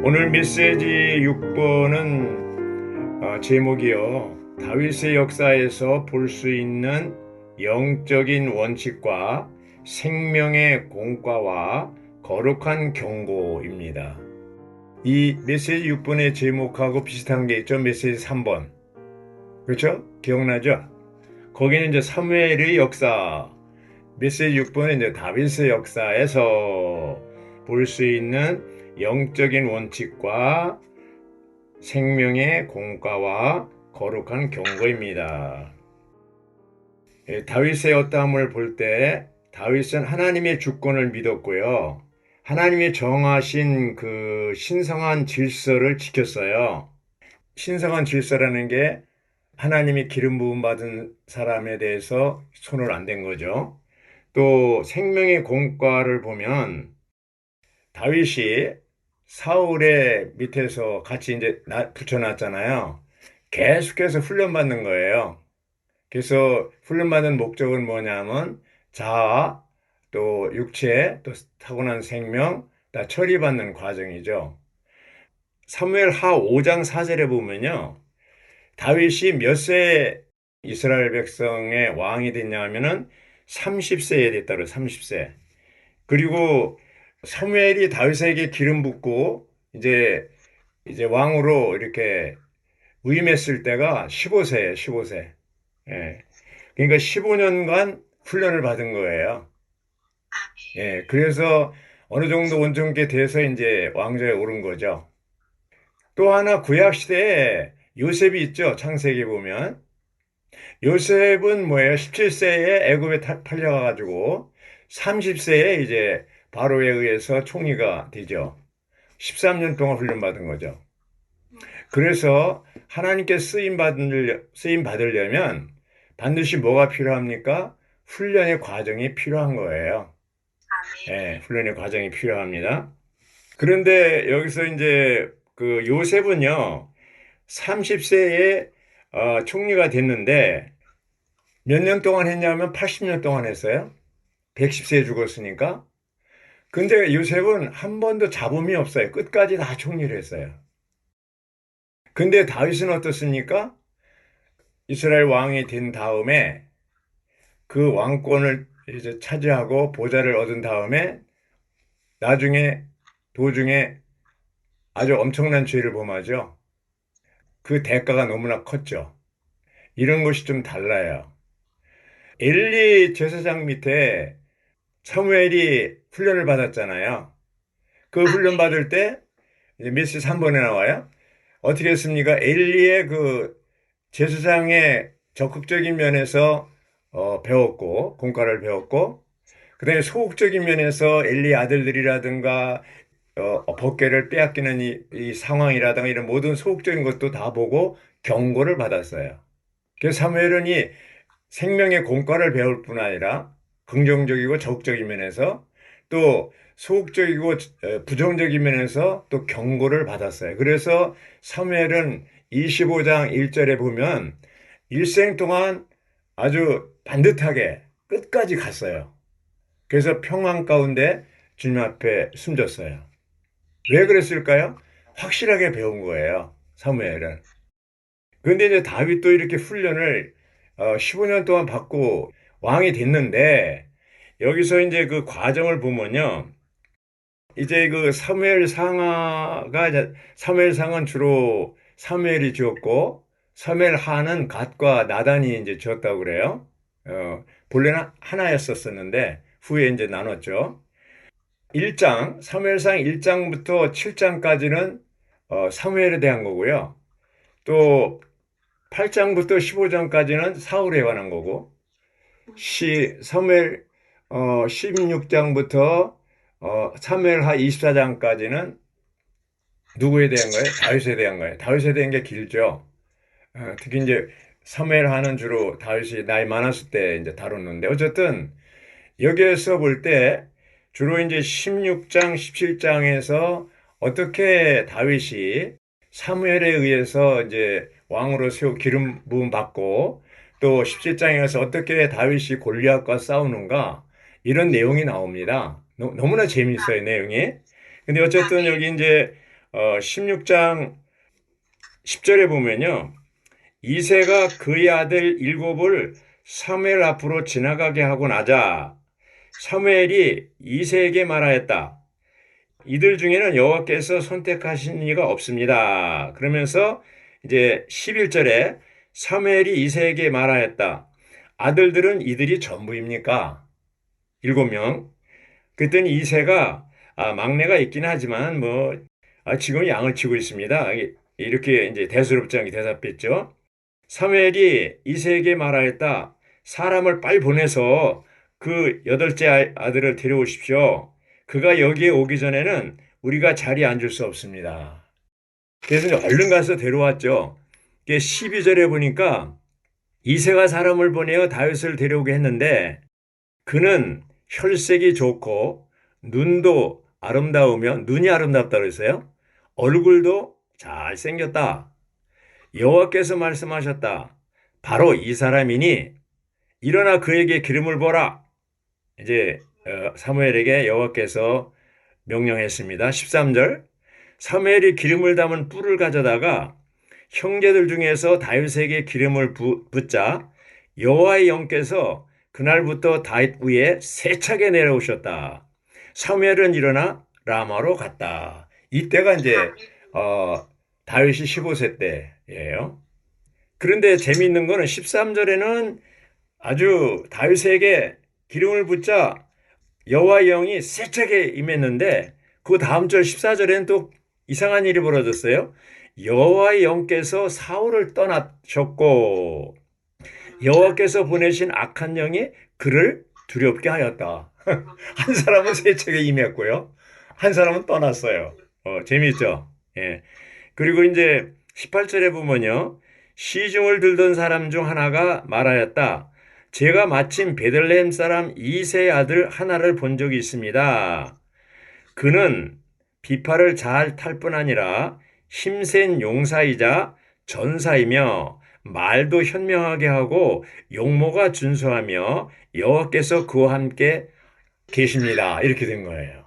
오늘 메시지 6번은 제목이요. 다윗의 역사에서 볼 수 있는 영적인 원칙과 생명의 공과와 거룩한 경고입니다. 이 메시지 6번의 제목하고 비슷한 게 있죠. 메시지 3번. 그렇죠? 기억나죠? 거기는 이제 사무엘의 역사, 메시지 6번은 이제 다윗의 역사에서 볼 수 있는 영적인 원칙과 생명의 공과와 거룩한 경고입니다. 다윗의 어떠함을 볼 때 다윗은 하나님의 주권을 믿었고요. 하나님이 정하신 그 신성한 질서를 지켰어요. 신성한 질서라는 게 하나님이 기름 부음 받은 사람에 대해서 손을 안 댄 거죠. 또 생명의 공과를 보면 다윗이 사울의 밑에서 같이 이제 붙여놨잖아요. 계속해서 훈련받는 거예요. 그래서 훈련받는 목적은 뭐냐면 자아, 또 육체, 또 타고난 생명, 다 처리받는 과정이죠. 사무엘 하 5장 4절에 보면요. 다윗이 몇 세에 이스라엘 백성의 왕이 됐냐 하면은 30세에 됐다고 30세. 그리고 사무엘이 다윗에게 기름 붓고 이제 왕으로 이렇게 위임했을 때가 15세예요, 15세. 예. 그러니까 15년간 훈련을 받은 거예요. 예. 그래서 어느 정도 온전케 돼서 이제 왕좌에 오른 거죠. 또 하나 구약 시대에 요셉이 있죠. 창세기 보면. 요셉은 뭐예요? 17세에 애굽에 팔려가가지고 30세에 이제 바로에 의해서 총리가 되죠. 13년 동안 훈련받은 거죠. 그래서 하나님께 쓰임 받으려면 반드시 뭐가 필요합니까? 훈련의 과정이 필요한 거예요. 예, 훈련의 과정이 필요합니다. 그런데 여기서 이제 그 요셉은요, 30세에 총리가 됐는데 몇 년 동안 했냐면 80년 동안 했어요. 110세에 죽었으니까. 근데 요셉은 한 번도 잡음이 없어요. 끝까지 다 총리를 했어요. 근데 다윗은 어떻습니까? 이스라엘 왕이 된 다음에 그 왕권을 이제 차지하고 보좌를 얻은 다음에 나중에 도중에 아주 엄청난 죄를 범하죠. 그 대가가 너무나 컸죠. 이런 것이 좀 달라요. 엘리 제사장 밑에 사무엘이 훈련을 받았잖아요. 그 훈련 받을 때 이제 메시지 3번에 나와요. 어떻게 했습니까? 엘리의 그 제사장의 적극적인 면에서 배웠고 공과를 배웠고 그다음에 소극적인 면에서 엘리 아들들이라든가 법궤를 빼앗기는 이 상황이라든가 이런 모든 소극적인 것도 다 보고 경고를 받았어요. 그래서 사무엘은 이 생명의 공과를 배울 뿐 아니라 긍정적이고 적극적인 면에서 또 소극적이고 부정적인 면에서 또 경고를 받았어요. 그래서 사무엘은 25장 1절에 보면 일생 동안 아주 반듯하게 끝까지 갔어요. 그래서 평안 가운데 주님 앞에 숨졌어요. 왜 그랬을까요? 확실하게 배운 거예요. 사무엘은. 그런데 이제 다윗도 이렇게 훈련을 15년 동안 받고 왕이 됐는데 여기서 이제 그 과정을 보면요. 이제 그 사무엘상은 주로 사무엘이 지었고 사무엘하는 갓과 나단이 이제 지었다고 그래요. 본래는 하나였었는데 후에 이제 나눴죠. 1장 사무엘상 1장부터 7장까지는 사무엘에 대한 거고요. 또 8장부터 15장까지는 사울에 관한 거고 사무엘 16장부터 사무엘하 24장까지는 누구에 대한 거예요? 다윗에 대한 거예요. 다윗에 대한 게 길죠. 특히 이제 사무엘하는 주로 다윗이 나이 많았을 때 이제 다뤘는데 어쨌든 여기에서 볼 때 주로 이제 16장, 17장에서 어떻게 다윗이 사무엘에 의해서 이제 왕으로 기름 부음 받고 또 17장에서 어떻게 다윗이 골리앗과 싸우는가 이런 내용이 나옵니다. 너무나 재미있어요, 내용이. 근데 어쨌든 여기 이제 16장 10절에 보면요. 이새가 그의 아들 일곱을 사무엘 앞으로 지나가게 하고 나자 사무엘이 이새에게 말하였다. 이들 중에는 여호와께서 선택하신 이가 없습니다. 그러면서 이제 11절에 사무엘이 이새에게 말하였다. 아들들은 이들이 전부입니까? 7명. 그랬더니 이새가 막내가 있긴 하지만 지금 양을 치고 있습니다. 이렇게 이제 대수롭지 않게 대답했죠. 사무엘이 이새에게 말하였다. 사람을 빨리 보내서 그 여덟째 아들을 데려오십시오. 그가 여기에 오기 전에는 우리가 자리에 앉을 수 없습니다. 그래서 이제 얼른 가서 데려왔죠. 12절에 보니까 이새가 사람을 보내어 다윗을 데려오게 했는데 그는 혈색이 좋고 눈도 아름다우며 눈이 아름답다고 했어요. 얼굴도 잘생겼다. 여호와께서 말씀하셨다. 바로 이 사람이니 일어나 그에게 기름을 부어라. 이제 사무엘에게 여호와께서 명령했습니다. 13절 사무엘이 기름을 담은 뿔을 가져다가 형제들 중에서 다윗에게 기름을 붓자 여호와의 영께서 그날부터 다윗 위에 세차게 내려오셨다. 사무엘은 일어나 라마로 갔다. 이때가 이제 다윗이 15세 때예요. 그런데 재미있는 거는 13절에는 아주 다윗에게 기름을 붓자 여호와의 영이 세차게 임했는데 그 다음 절 14절에는 또 이상한 일이 벌어졌어요. 여호와의 영께서 사울을 떠나셨고 여호와께서 보내신 악한 영이 그를 두렵게 하였다. 한 사람은 세차게 임했고요. 한 사람은 떠났어요. 재미있죠? 예. 그리고 이제 18절에 보면요. 시중을 들던 사람 중 하나가 말하였다. 제가 마침 베들레헴 사람 이새의 아들 하나를 본 적이 있습니다. 그는 비파를 잘 탈 뿐 아니라 힘센 용사이자 전사이며 말도 현명하게 하고 용모가 준수하며 여호와께서 그와 함께 계십니다. 이렇게 된 거예요.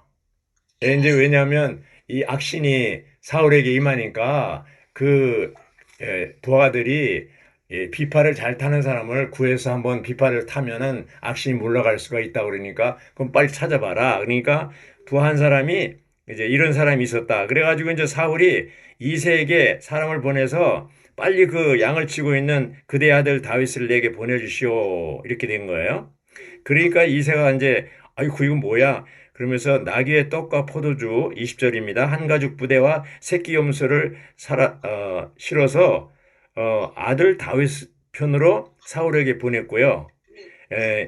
이제 왜냐하면 이 악신이 사울에게 임하니까 그 부하들이 비파를 잘 타는 사람을 구해서 한번 비파를 타면은 악신이 물러갈 수가 있다 그러니까 그럼 빨리 찾아봐라. 그러니까 부하 한 사람이 이제 이런 사람이 있었다. 그래가지고 이제 사울이 이새에게 사람을 보내서 빨리 그 양을 치고 있는 그대 아들 다윗을 내게 보내주시오. 이렇게 된 거예요. 그러니까 이새가 이제 아이고 이건 뭐야? 그러면서 나귀의 떡과 포도주 20절입니다. 한 가죽 부대와 새끼 염소를 실어서 아들 다윗 편으로 사울에게 보냈고요.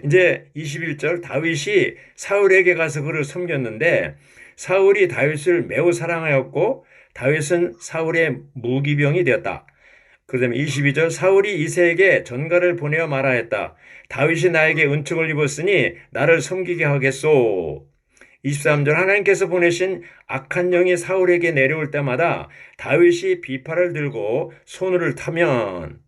이제 21절 다윗이 사울에게 가서 그를 섬겼는데 사울이 다윗을 매우 사랑하였고 다윗은 사울의 무기병이 되었다. 그다음에 22절 사울이 이새에게 전가를 보내어 말하였다. 다윗이 나에게 은총을 입었으니 나를 섬기게 하겠소. 23절 하나님께서 보내신 악한 영이 사울에게 내려올 때마다 다윗이 비파를 들고 손을 타면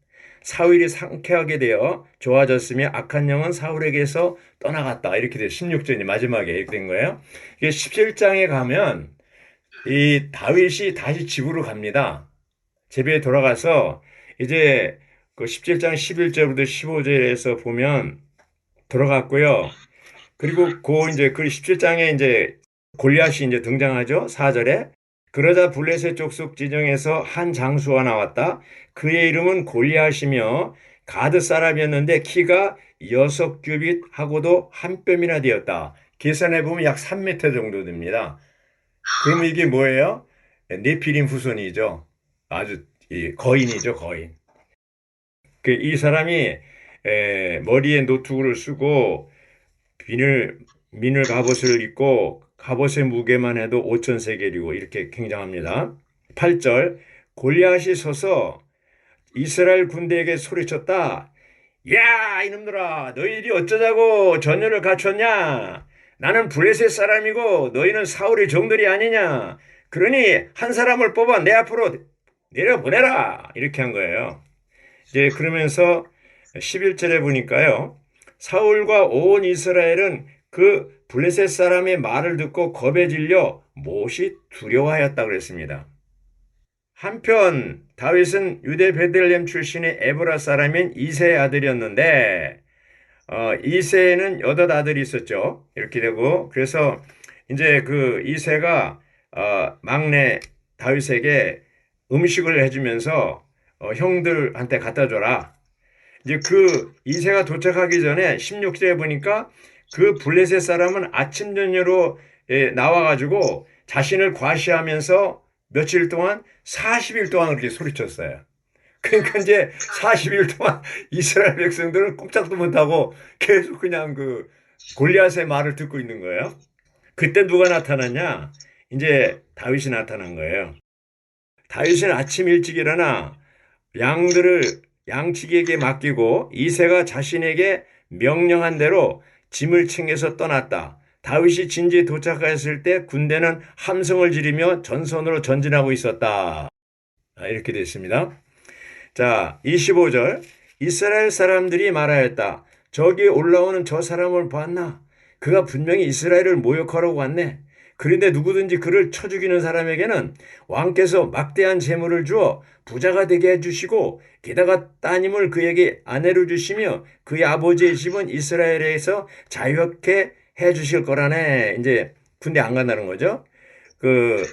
사울이 상쾌하게 되어 좋아졌으며 악한 영은 사울에게서 떠나갔다. 이렇게 돼요. 16절이 마지막에 이렇게 된 거예요. 이게 17장에 가면 이 다윗이 다시 집으로 갑니다. 집에 돌아가서 이제 그 17장 11절부터 15절에서 보면 돌아갔고요. 그리고 이제 그 17장에 이제 골리앗이 이제 등장하죠. 4절에. 그러자 블레셋 족속 지정에서 한 장수가 나왔다. 그의 이름은 골리앗이며 가드 사람이었는데 키가 6규빗 하고도 한 뼘이나 되었다. 계산해 보면 약 3m 정도 됩니다. 그러면 이게 뭐예요? 네피림 후손이죠. 아주 거인이죠, 거인. 이 사람이 머리에 노투구를 쓰고 민을 갑옷을 입고 갑옷의 무게만 해도 5,000세겔이고 이렇게 굉장합니다. 8절 골리앗이 서서 이스라엘 군대에게 소리쳤다. 야 이놈들아 너희들이 어쩌자고 전열을 갖췄냐. 나는 블레셋 사람이고 너희는 사울의 종들이 아니냐. 그러니 한 사람을 뽑아 내 앞으로 내려보내라. 이렇게 한 거예요. 이제 그러면서 11절에 보니까요. 사울과 온 이스라엘은 그 블레셋 사람의 말을 듣고 겁에 질려 몹시 두려워하였다 그랬습니다. 한편 다윗은 유대 베들레헴 출신의 에브라 사람인 이새의 아들이었는데 이새는 여덟 아들이 있었죠. 이렇게 되고 그래서 이제 그 이새가 막내 다윗에게 음식을 해주면서 형들한테 갖다 줘라. 이제 그 이새가 도착하기 전에 16절에 보니까 그 블레셋 사람은 아침 저녁으로 나와가지고 자신을 과시하면서 며칠 동안 40일 동안 그렇게 소리쳤어요. 그러니까 이제 40일 동안 이스라엘 백성들은 꼼짝도 못하고 계속 그냥 그 골리앗의 말을 듣고 있는 거예요. 그때 누가 나타났냐? 이제 다윗이 나타난 거예요. 다윗은 아침 일찍 일어나 양들을 양치기에게 맡기고 이새가 자신에게 명령한 대로 짐을 챙겨서 떠났다. 다윗이 진지에 도착했을 때 군대는 함성을 지르며 전선으로 전진하고 있었다. 이렇게 됐습니다. 자, 25절. 이스라엘 사람들이 말하였다. 저기 올라오는 저 사람을 보았나? 그가 분명히 이스라엘을 모욕하려고 왔네. 그런데 누구든지 그를 쳐 죽이는 사람에게는 왕께서 막대한 재물을 주어 부자가 되게 해주시고 게다가 따님을 그에게 아내로 주시며 그의 아버지의 집은 이스라엘에서 자유롭게 해주실 거라네. 이제 군대 안 간다는 거죠.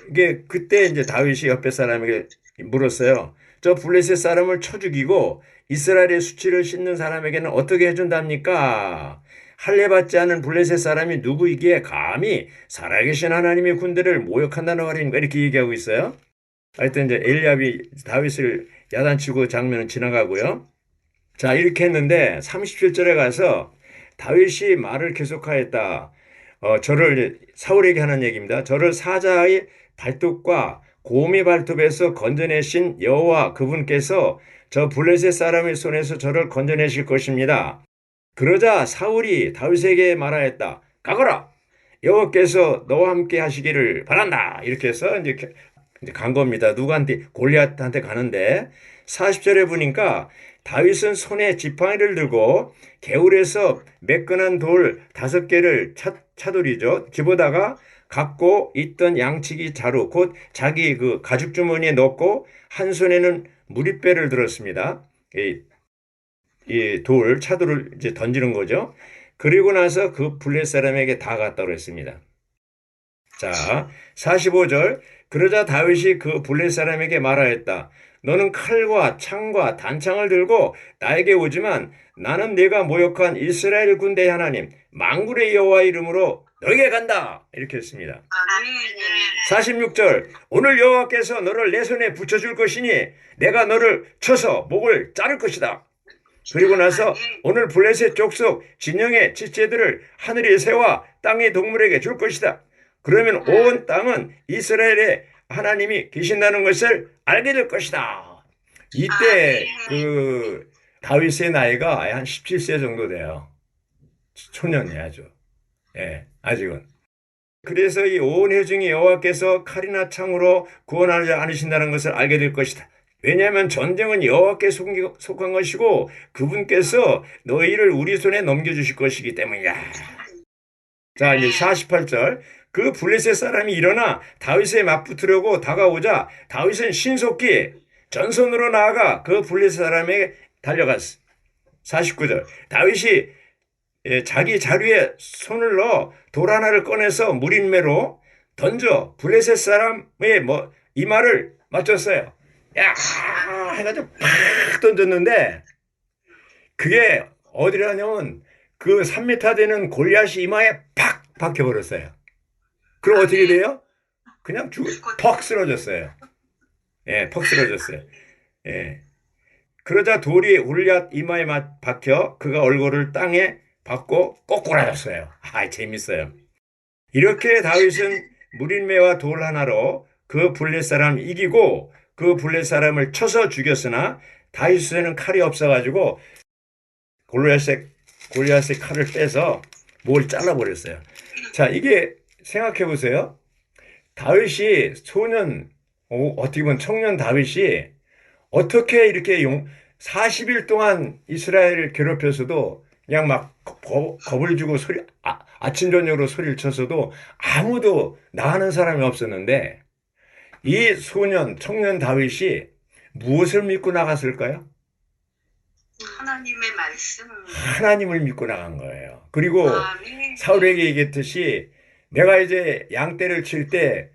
이게 그때 이제 다윗이 옆에 사람에게 물었어요. 저 블레셋 사람을 쳐 죽이고 이스라엘의 수치를 씻는 사람에게는 어떻게 해준답니까? 할례 받지 않은 블레셋 사람이 누구이기에 감히 살아계신 하나님의 군대를 모욕한다는 말인가 이렇게 얘기하고 있어요. 하여튼 이제 엘리압이 다윗을 야단치고 장면은 지나가고요. 자, 이렇게 했는데 37절에 가서 다윗이 말을 계속하였다. 저를 사울에게 하는 얘기입니다. 저를 사자의 발톱과 곰의 발톱에서 건져내신 여호와 그분께서 저 블레셋 사람의 손에서 저를 건져내실 것입니다. 그러자 사울이 다윗에게 말하였다. 가거라. 여호와께서 너와 함께 하시기를 바란다. 이렇게 해서 이제 간 겁니다. 누구한테? 골리앗한테 가는데 40절에 보니까 다윗은 손에 지팡이를 들고 개울에서 매끈한 돌 5개를 차돌이죠. 집어다가 갖고 있던 양치기 자루 곧 자기 그 가죽 주머니에 넣고 한 손에는 무리배를 들었습니다. 이 차돌을 이제 던지는 거죠. 그리고 나서 그 블레셋 사람에게 다 갔다고 했습니다. 자, 45절. 그러자 다윗이 그 블레셋 사람에게 말하였다. 너는 칼과 창과 단창을 들고 나에게 오지만 나는 네가 모욕한 이스라엘 군대의 하나님 만군의 여호와 이름으로 너에게 간다. 이렇게 했습니다. 46절. 오늘 여호와께서 너를 내 손에 붙여줄 것이니 내가 너를 쳐서 목을 자를 것이다. 그리고 나서 오늘 블레셋 족속 진영의 지체들을 하늘의 새와 땅의 동물에게 줄 것이다. 그러면 온 땅은 이스라엘의 하나님이 계신다는 것을 알게 될 것이다. 이때 그 다윗의 나이가 한 17세 정도 돼요. 초년이에요, 아주. 예, 아직은. 그래서 이 온 회중이 여호와께서 칼이나 창으로 구원하지 않으신다는 것을 알게 될 것이다. 왜냐하면 전쟁은 여호와께 속한 것이고 그분께서 너희를 우리 손에 넘겨주실 것이기 때문이야. 자, 이제 48절. 그 블레셋 사람이 일어나 다윗에 맞붙으려고 다가오자 다윗은 신속히 전선으로 나아가 그 블레셋 사람에게 달려갔어. 49절. 다윗이 자기 자루에 손을 넣어 돌 하나를 꺼내서 무린매로 던져 블레셋 사람의 이마를 맞췄어요. 야! 해가지고 팍 던졌는데 그게 어디라냐면 그 3m 되는 골리앗이 이마에 팍 박혀버렸어요. 그럼 어떻게 돼요? 그냥 퍽 쓰러졌어요. 예, 퍽 쓰러졌어요. 예. 그러자 돌이 골리앗 이마에 박혀 그가 얼굴을 땅에 박고 꼬꾸라졌어요. 재밌어요. 이렇게 다윗은 무린매와 돌 하나로 그 블레셋 사람 이기고 그 블레셋 사람을 쳐서 죽였으나 다윗에는 칼이 없어가지고 골리앗의 칼을 빼서 목을 잘라버렸어요. 자, 이게 생각해 보세요. 다윗이 어떻게 보면 청년 다윗이 어떻게 이렇게 40일 동안 이스라엘을 괴롭혀서도 그냥 막 겁을 주고 아침 저녁으로 소리를 쳤어도 아무도 나하는 사람이 없었는데 이 소년, 청년 다윗이 무엇을 믿고 나갔을까요? 하나님의 말씀. 하나님을 믿고 나간 거예요. 그리고 아멘. 사울에게 얘기했듯이 내가 이제 양떼를 칠 때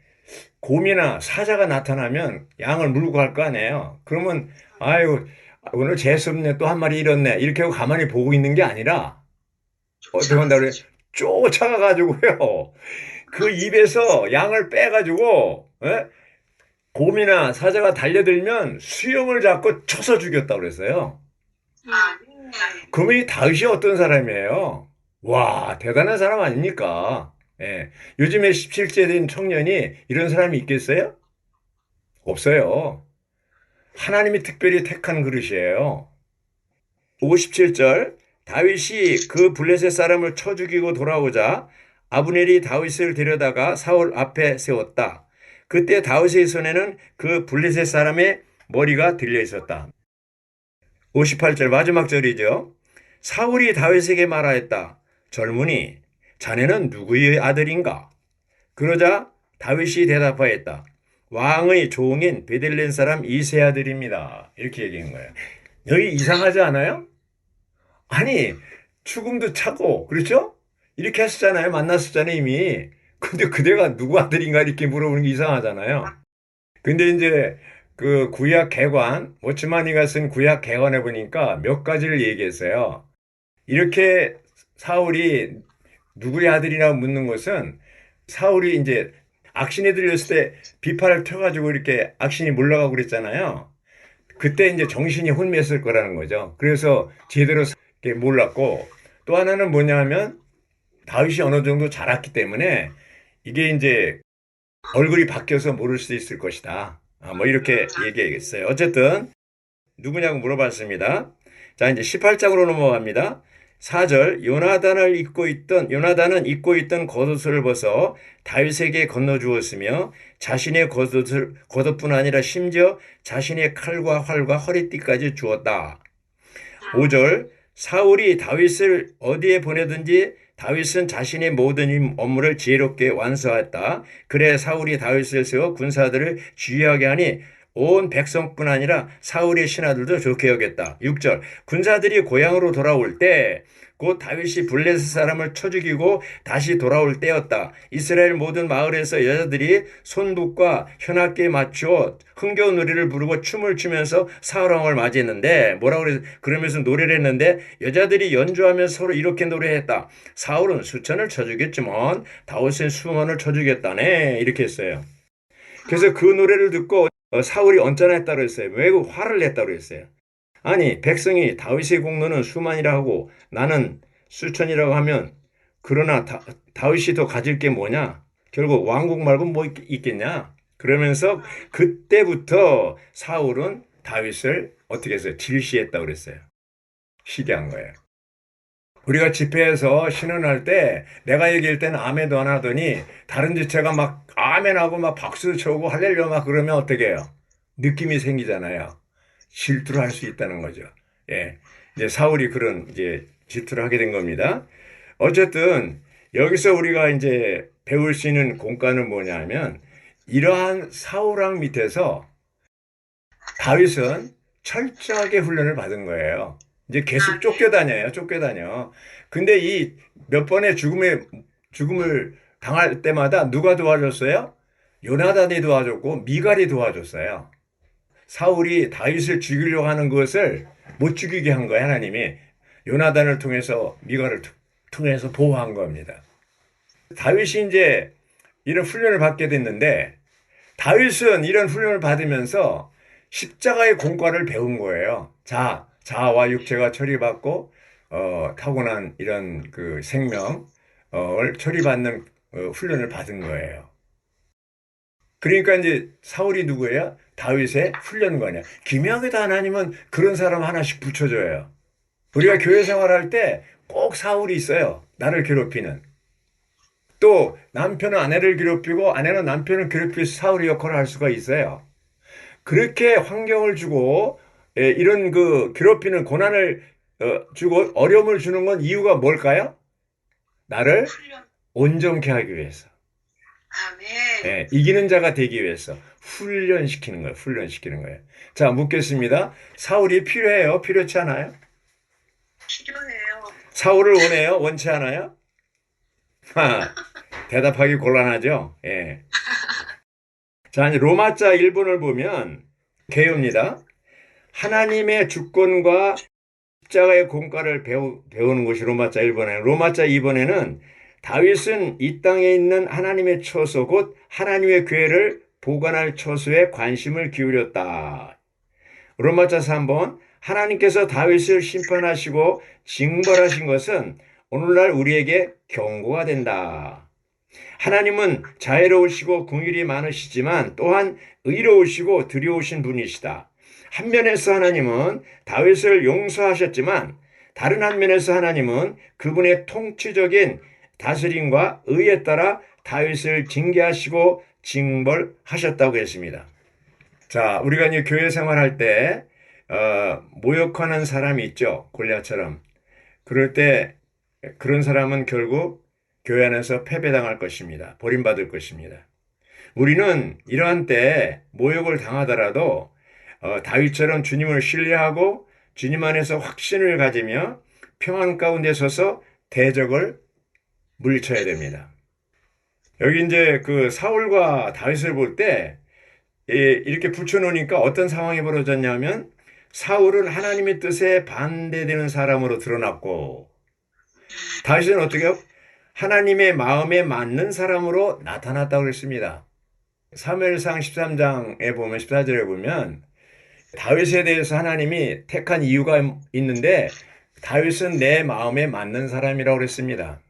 곰이나 사자가 나타나면 양을 물고 갈 거 아니에요. 그러면 아유 오늘 재수없네 또 한 마리 잃었네 이렇게 하고 가만히 보고 있는 게 아니라 어떻게 한다 그래? 쫓아가가지고요. 그 입에서 양을 빼가지고 곰이나 사자가 달려들면 수염을 잡고 쳐서 죽였다고 그랬어요. 아멘. 그러면 이 다윗이 어떤 사람이에요? 와, 대단한 사람 아닙니까? 예. 요즘에 17세 된 청년이 이런 사람이 있겠어요? 없어요. 하나님이 특별히 택한 그릇이에요. 57절 다윗이 그 블레셋 사람을 쳐 죽이고 돌아오자 아브넬이 다윗을 데려다가 사울 앞에 세웠다. 그때 다윗의 손에는 그 블레셋 사람의 머리가 들려 있었다. 58절 마지막 절이죠. 사울이 다윗에게 말하였다. 젊은이, 자네는 누구의 아들인가? 그러자 다윗이 대답하였다. 왕의 종인 베들레헴 사람 이세 아들입니다. 이렇게 얘기한 거예요. 여기 이상하지 않아요? 아니, 죽음도 차고, 그렇죠? 이렇게 했었잖아요. 만났었잖아요, 이미. 근데 그대가 누구 아들인가 이렇게 물어보는 게 이상하잖아요. 근데 이제 그 구약 개관, 워치마니가 쓴 구약 개관에 보니까 몇 가지를 얘기했어요. 이렇게 사울이 누구의 아들이라고 묻는 것은 사울이 이제 악신이 들렸을 때 비파를 펴가지고 이렇게 악신이 몰려가고 그랬잖아요. 그때 이제 정신이 혼미했을 거라는 거죠. 그래서 제대로 이렇게 몰랐고 또 하나는 뭐냐 하면 다윗이 어느 정도 자랐기 때문에 이게 이제 얼굴이 바뀌어서 모를 수도 있을 것이다. 뭐 이렇게 얘기하겠어요. 어쨌든 누구냐고 물어봤습니다. 자, 이제 18장으로 넘어갑니다. 4절 요나단은 입고 있던 겉옷을 벗어 다윗에게 건너 주었으며 자신의 겉옷뿐 아니라 심지어 자신의 칼과 활과 허리띠까지 주었다. 5절 사울이 다윗을 어디에 보내든지 다윗은 자신의 모든 업무를 지혜롭게 완수했다. 그래 사울이 다윗을 세워 군사들을 주의하게 하니 온 백성뿐 아니라 사울의 신하들도 좋게 여겼다. 6절 군사들이 고향으로 돌아올 때 곧 다윗이 블레셋 사람을 쳐 죽이고 다시 돌아올 때였다. 이스라엘 모든 마을에서 여자들이 손북과 현악기에 맞추어 흥겨운 노래를 부르고 춤을 추면서 사울 왕을 맞이했는데 뭐라고 그러면서 노래를 했는데 여자들이 연주하면서 서로 이렇게 노래했다. 사울은 수천을 쳐 죽였지만 다윗은 수만을 쳐 죽였다네. 이렇게 했어요. 그래서 그 노래를 듣고 사울이 언짢아했다고 그랬어요. 왜 화를 냈다고 그랬어요. 아니 백성이 다윗의 공로는 수만이라 하고 나는 수천이라고 하면 그러나 다윗이 더 가질 게 뭐냐? 결국 왕국 말고 뭐 있겠냐? 그러면서 그때부터 사울은 다윗을 어떻게 했어요? 질시했다고 그랬어요. 시기한 거예요. 우리가 집회에서 신원할 때 내가 얘기할 때는 아멘도 안 하더니 다른 지체가 막 아멘하고 막 박수 쳐오고 할렐루야 막 그러면 어떻게 해요? 느낌이 생기잖아요. 질투를 할 수 있다는 거죠. 예. 이제 사울이 그런 이제 질투를 하게 된 겁니다. 어쨌든 여기서 우리가 이제 배울 수 있는 공과는 뭐냐면 이러한 사울 왕 밑에서 다윗은 철저하게 훈련을 받은 거예요. 이제 계속 쫓겨다녀요. 쫓겨다녀. 근데 이 몇 번의 죽음을 당할 때마다 누가 도와줬어요? 요나단이 도와줬고 미갈이 도와줬어요. 사울이 다윗을 죽이려고 하는 것을 못 죽이게 한 거예요. 하나님이 요나단을 통해서 미갈을 통해서 보호한 겁니다. 다윗이 이제 이런 훈련을 받게 됐는데 다윗은 이런 훈련을 받으면서 십자가의 공과를 배운 거예요. 자아와 육체가 처리받고 타고난 이런 그 생명을 처리받는 훈련을 받은 거예요. 그러니까 이제 사울이 누구예요? 다윗의 훈련관이야. 기묘하게도 하나님은 그런 사람 하나씩 붙여줘요. 우리가 교회 생활할 때 꼭 사울이 있어요. 나를 괴롭히는. 또 남편은 아내를 괴롭히고 아내는 남편을 괴롭히면서 사울의 역할을 할 수가 있어요. 그렇게 환경을 주고 이런 그 괴롭히는 고난을 주고 어려움을 주는 건 이유가 뭘까요? 나를 온전케 하기 위해서. 아멘. 예, 이기는 자가 되기 위해서 훈련시키는 거예요. 훈련시키는 거예요. 자, 묻겠습니다. 사울이 필요해요? 필요치 않아요? 필요해요. 사울을 원해요? 원치 않아요? 하, 대답하기 곤란하죠? 예. 자, 이제 로마자 1번을 보면 개요입니다. 하나님의 주권과 십자가의 공과를 배우는 것이 로마자 1번에, 로마자 2번에는 다윗은 이 땅에 있는 하나님의 처소, 곧 하나님의 교회를 보관할 처소에 관심을 기울였다. 로마자 3번, 하나님께서 다윗을 심판하시고 징벌하신 것은 오늘날 우리에게 경고가 된다. 하나님은 자애로우시고 긍휼이 많으시지만 또한 의로우시고 두려우신 분이시다. 한 면에서 하나님은 다윗을 용서하셨지만 다른 한 면에서 하나님은 그분의 통치적인 다스림과 의에 따라 다윗을 징계하시고 징벌하셨다고 했습니다. 자, 우리가 이제 교회 생활할 때 모욕하는 사람이 있죠. 골리앗처럼. 그럴 때 그런 사람은 결국 교회 안에서 패배당할 것입니다. 버림받을 것입니다. 우리는 이러한 때 모욕을 당하더라도 다윗처럼 주님을 신뢰하고 주님 안에서 확신을 가지며 평안 가운데 서서 대적을 물리쳐야 됩니다. 여기 이제 그 사울과 다윗을 볼 때 이렇게 붙여놓으니까 어떤 상황이 벌어졌냐면 사울은 하나님의 뜻에 반대되는 사람으로 드러났고 다윗은 어떻게 하나님의 마음에 맞는 사람으로 나타났다고 그랬습니다. 사무엘상 13장에 보면 14절에 보면 다윗에 대해서 하나님이 택한 이유가 있는데 다윗은 내 마음에 맞는 사람이라고 그랬습니다.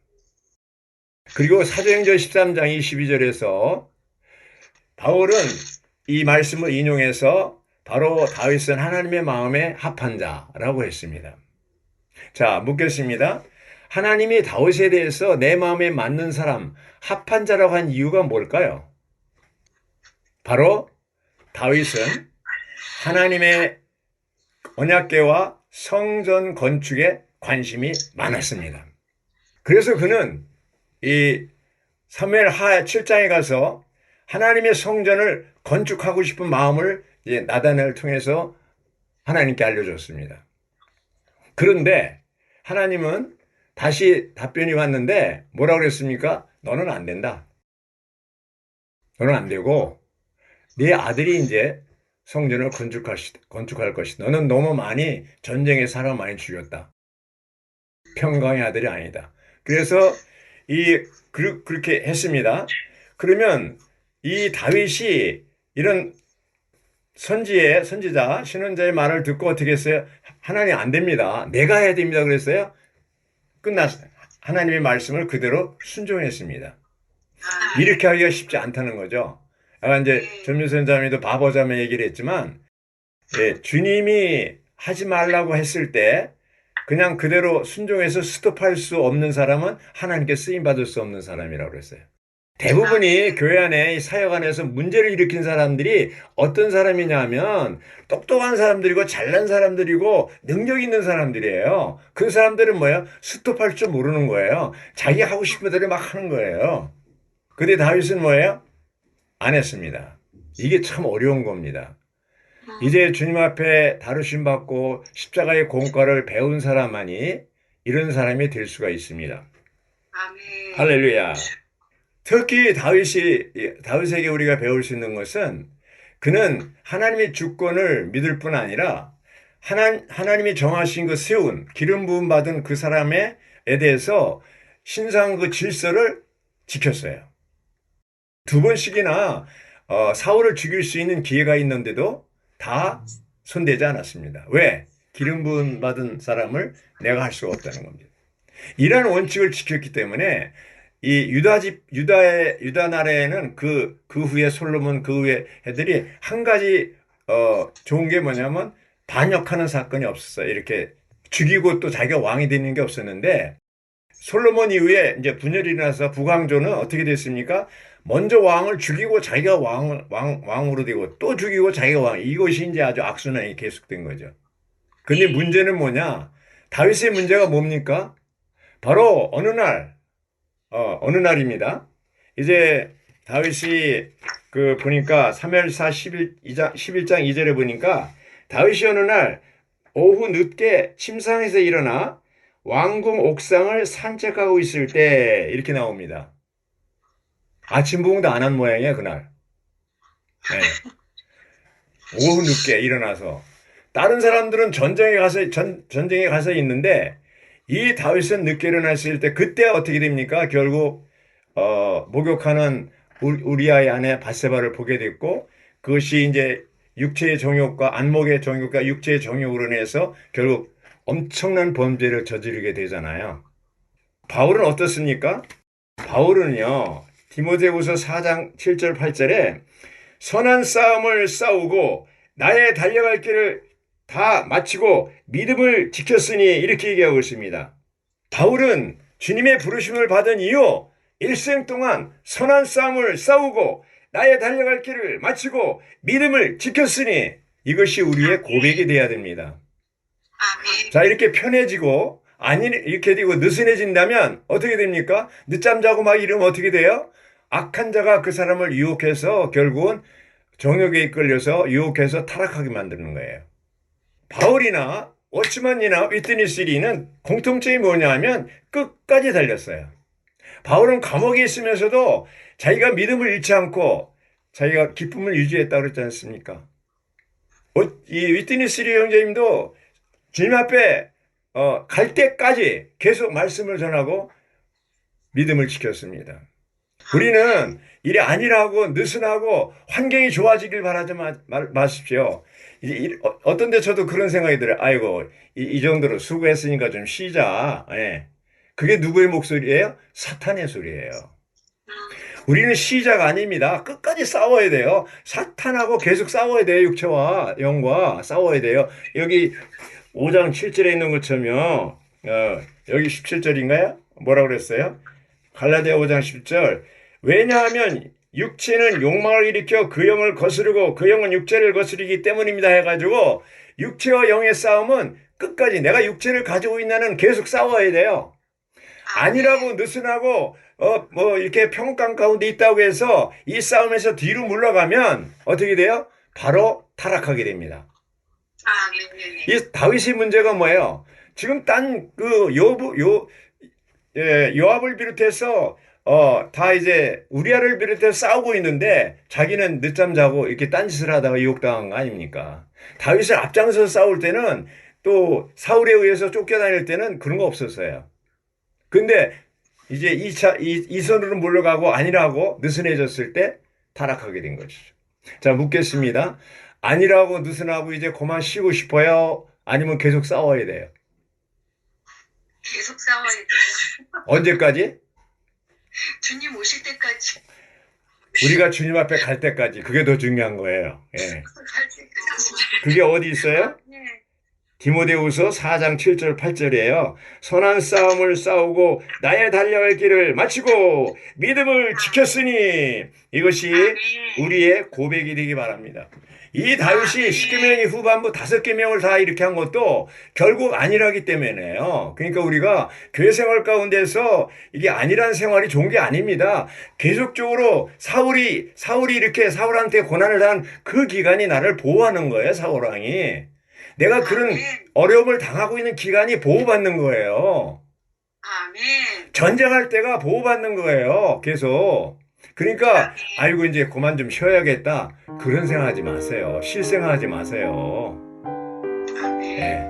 그리고 사도행전 13장 22절에서 바울은 이 말씀을 인용해서 바로 다윗은 하나님의 마음에 합한 자라고 했습니다. 자, 묻겠습니다. 하나님이 다윗에 대해서 내 마음에 맞는 사람, 합한 자라고 한 이유가 뭘까요? 바로 다윗은 하나님의 언약궤와 성전 건축에 관심이 많았습니다. 그래서 그는 이 사무엘하 7장에 가서 하나님의 성전을 건축하고 싶은 마음을 나단을 통해서 하나님께 알려줬습니다. 그런데 하나님은 다시 답변이 왔는데 뭐라고 그랬습니까? 너는 안 된다. 너는 안 되고 네 아들이 이제 성전을 건축할 것이다. 너는 너무 많이 전쟁에 사람 많이 죽였다. 평강의 아들이 아니다. 그래서 그렇게 했습니다. 그러면 이 다윗이 이런 선지자, 신원자의 말을 듣고 어떻게 했어요? 하나님 안 됩니다. 내가 해야 됩니다. 그랬어요. 끝났어요. 하나님의 말씀을 그대로 순종했습니다. 이렇게 하기가 쉽지 않다는 거죠. 아까 이제 전유선자매도 바보자매 얘기를 했지만, 주님이 하지 말라고 했을 때 그냥 그대로 순종해서 스톱할 수 없는 사람은 하나님께 쓰임받을 수 없는 사람이라고 그랬어요. 대부분이 교회 안에 사역 안에서 문제를 일으킨 사람들이 어떤 사람이냐면 똑똑한 사람들이고 잘난 사람들이고 능력 있는 사람들이에요. 그 사람들은 뭐예요? 스톱할 줄 모르는 거예요. 자기 하고 싶은 대로 막 하는 거예요. 근데 다윗은 뭐예요? 안 했습니다. 이게 참 어려운 겁니다. 이제 주님 앞에 다루심 받고 십자가의 공과를 배운 사람만이 이런 사람이 될 수가 있습니다. 아멘. 할렐루야. 특히 다윗에게 우리가 배울 수 있는 것은 그는 하나님의 주권을 믿을 뿐 아니라 하나님이 정하신 그 세운 기름 부음 받은 그 사람에 대해서 신상 그 질서를 지켰어요. 두 번씩이나 사울을 죽일 수 있는 기회가 있는데도 다 손대지 않았습니다. 왜? 기름 부음 받은 사람을 내가 할 수가 없다는 겁니다. 이런 원칙을 지켰기 때문에 이 유다 나라에는 그 후에 솔로몬 그 후에 애들이 한 가지 좋은 게 뭐냐면 반역하는 사건이 없었어요. 이렇게 죽이고 또 자기가 왕이 되는 게 없었는데 솔로몬 이후에 이제 분열이 일어나서 북왕조는 어떻게 됐습니까? 먼저 왕을 죽이고 자기가 왕으로 되고 또 죽이고 자기가 왕. 이것이 이제 아주 악순환이 계속된 거죠. 근데 문제는 뭐냐? 다윗의 문제가 뭡니까? 바로 어느 날입니다. 이제 다윗이 그 보니까 사무엘사 11장 2절에 보니까 다윗이 어느 날 오후 늦게 침상에서 일어나 왕궁 옥상을 산책하고 있을 때 이렇게 나옵니다. 아침 부흥도 안 한 모양이에요, 그날. 네. 오후 늦게 일어나서. 다른 사람들은 전쟁에 가서 있는데 이 다윗은 늦게 일어났을 때 그때 어떻게 됩니까? 결국 목욕하는 우리아의 아내 밧세바를 보게 됐고 그것이 이제 육체의 정욕과 안목의 정욕과 육체의 정욕으로 인해서 결국 엄청난 범죄를 저지르게 되잖아요. 바울은 어떻습니까? 바울은요. 디모데후서 4장 7절 8절에 선한 싸움을 싸우고 나의 달려갈 길을 다 마치고 믿음을 지켰으니 이렇게 얘기하고 있습니다. 바울은 주님의 부르심을 받은 이후 일생 동안 선한 싸움을 싸우고 나의 달려갈 길을 마치고 믿음을 지켰으니 이것이 우리의 고백이 돼야 됩니다. 아멘. 자, 이렇게 편해지고 아니 이렇게 되고 느슨해진다면 어떻게 됩니까? 늦잠 자고 막 이러면 어떻게 돼요? 악한 자가 그 사람을 유혹해서 결국은 정욕에 이끌려서 유혹해서 타락하게 만드는 거예요. 바울이나 워치만이나 위트니스리는 공통점이 뭐냐 하면 끝까지 달렸어요. 바울은 감옥에 있으면서도 자기가 믿음을 잃지 않고 자기가 기쁨을 유지했다고 그랬지 않습니까? 이 위트니스리 형제님도 주님 앞에 갈 때까지 계속 말씀을 전하고 믿음을 지켰습니다. 우리는 일이 아니라고 느슨하고 환경이 좋아지길 바라지 마십시오. 어떤 데 저도 그런 생각이 들어요. 아이고, 이 정도로 수고했으니까 좀 쉬자. 예. 그게 누구의 목소리예요? 사탄의 소리예요. 우리는 시작 아닙니다. 끝까지 싸워야 돼요. 사탄하고 계속 싸워야 돼요. 육체와 영과 싸워야 돼요. 여기 5장 7절에 있는 것처럼요. 여기 17절인가요? 뭐라고 그랬어요? 갈라디아 5장 10절. 왜냐하면 육체는 욕망을 일으켜 그 영을 거스르고 그 영은 육체를 거스르기 때문입니다 해가지고 육체와 영의 싸움은 끝까지 내가 육체를 가지고 있나는 계속 싸워야 돼요. 아니라고 느슨하고 이렇게 평강 가운데 있다고 해서 이 싸움에서 뒤로 물러가면 어떻게 돼요? 바로 타락하게 됩니다. 아멘. 이 다윗의 문제가 뭐예요? 지금 요압을 비롯해서 다 이제 우리아를 비롯해서 싸우고 있는데 자기는 늦잠 자고 이렇게 딴짓을 하다가 유혹당한 거 아닙니까? 다윗을 앞장서서 싸울 때는 또 사울에 의해서 쫓겨다닐 때는 그런 거 없었어요. 근데 이제 2선으로 물러가고 아니라고 느슨해졌을 때 타락하게 된 것이죠. 자, 묻겠습니다. 아니라고 느슨하고 이제 그만 쉬고 싶어요? 아니면 계속 싸워야 돼요? 계속 싸워야 돼요. 언제까지? 주님 오실 때까지. 우리가 주님 앞에 갈 때까지. 그게 더 중요한 거예요. 예. 갈 때까지. 그게 어디 있어요? 네. 디모데후서 4장 7절 8절이에요. 선한 싸움을 싸우고 나의 달려갈 길을 마치고 믿음을 지켰으니 이것이 우리의 고백이 되기 바랍니다. 이 다윗이 십계명의 후반부 5계명을 다 이렇게 한 것도 결국 아니라기 때문에요. 그러니까 우리가 교회 생활 가운데서 이게 아니란 생활이 좋은 게 아닙니다. 계속적으로 사울이 이렇게 사울한테 고난을 당한 그 기간이 나를 보호하는 거예요. 사울왕이. 내가 그런 어려움을 당하고 있는 기간이 보호받는 거예요. 아멘. 전쟁할 때가 보호받는 거예요. 계속. 그러니까 아이고 이제 그만 좀 쉬어야겠다. 그런 생각하지 마세요. 실생하지 마세요. 네.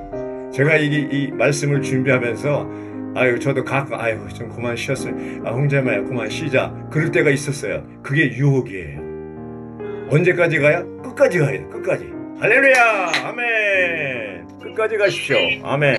제가 이 말씀을 준비하면서 아유 저도 가끔 아유 좀 그만 쉬었으면 홍자매야 그만 쉬자. 그럴 때가 있었어요. 그게 유혹이에요. 언제까지 가요? 끝까지 가야 돼. 끝까지. 할렐루야. 아멘. 끝까지 가십시오. 아멘.